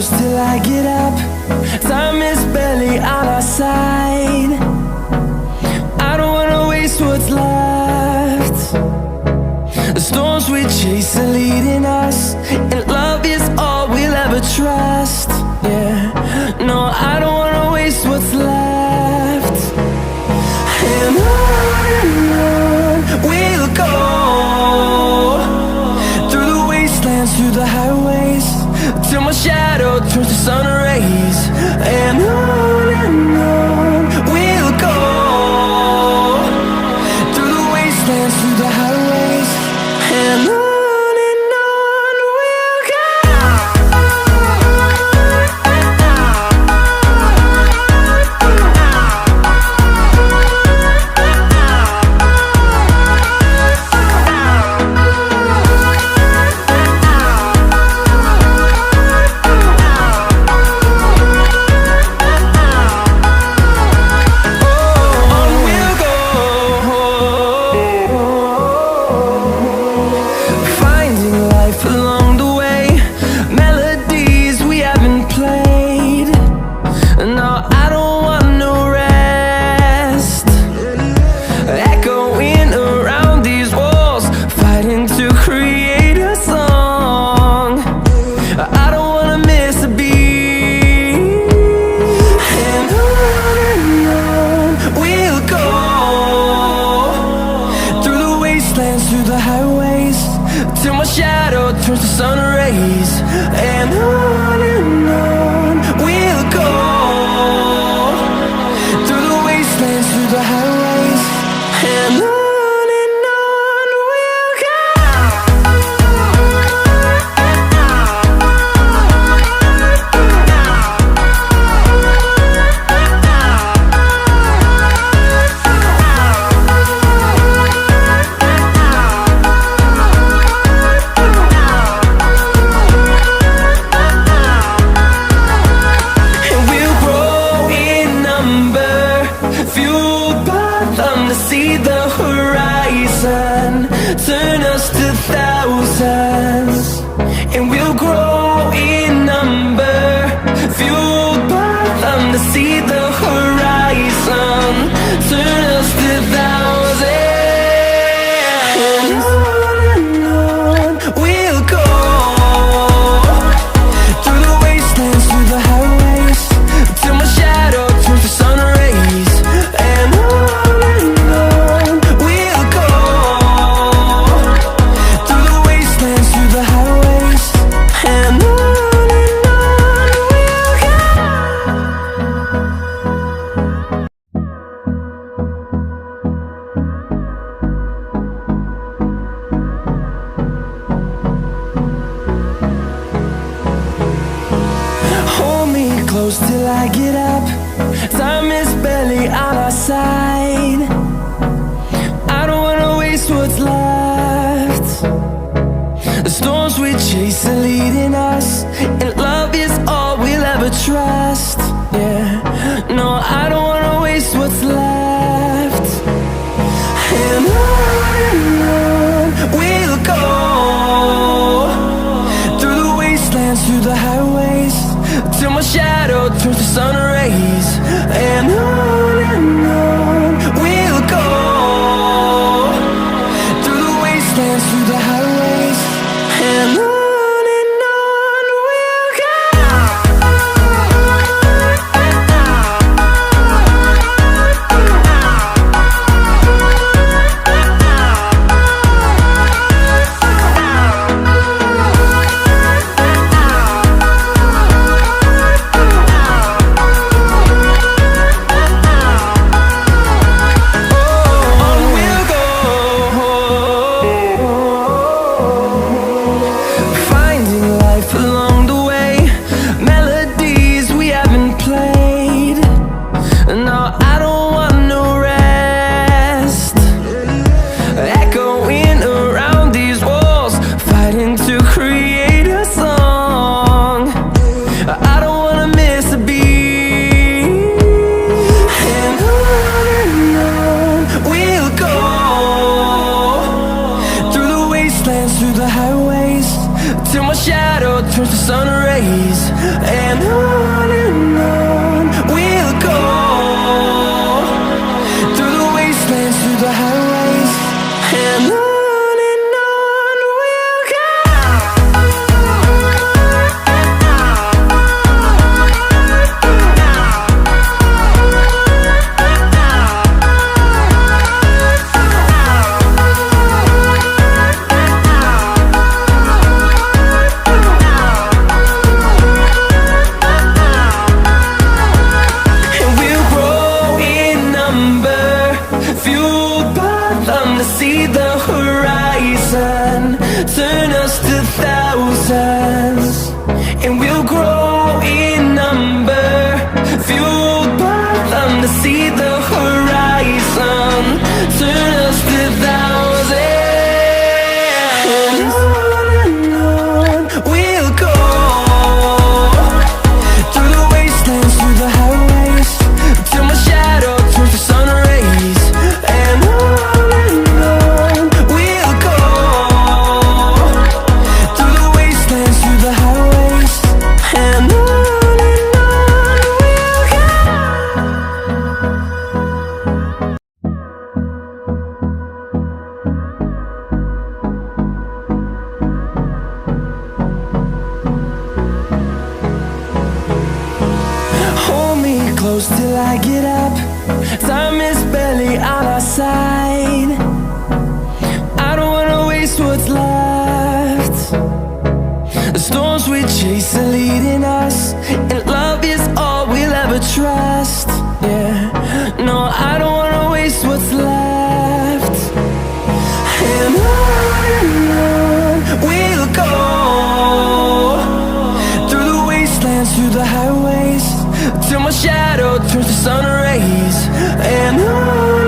close till I get up. Time is barely on our side. I don't wanna waste what's left. The storms we chase are leading us, and love is all we'll ever trust. Yeah, no, I don't wanna waste what's left. And on we'll go, through the wastelands, through the highways, till my shadow turns to sun rays. And on we'll go, through the wastelands, through the highways, and on. Through the highways, till my shadow turns to sun rays. And on we'll go, through the wastelands, through the highways, and on. See the horizon, turn us to thousands, and we'll grow in number, fueled by them to see the horizon, turn us to thousands. And on we'll go, through the wastelands, through the highways, till my shadow turns to sun rays. And close till I get up. Time is barely on our side. I don't wanna waste what's left. The storms we chase are leading us, and love is all we'll ever trust. Yeah, no, I don't wanna waste what's left. And on we'll go, through the wastelands, through the highways, till my shadow turns to sun rays. And on we'll go, through the wastelands, through the highways, and on. close till I get up. Time is barely on our side. I don't wanna waste what's left. The storms we chase are leading us, and love is all we'll ever trust. Yeah, no, I don't wanna waste what's left. And on we'll go, through the wastelands, through the highways, till my shadow turns to sun rays. And on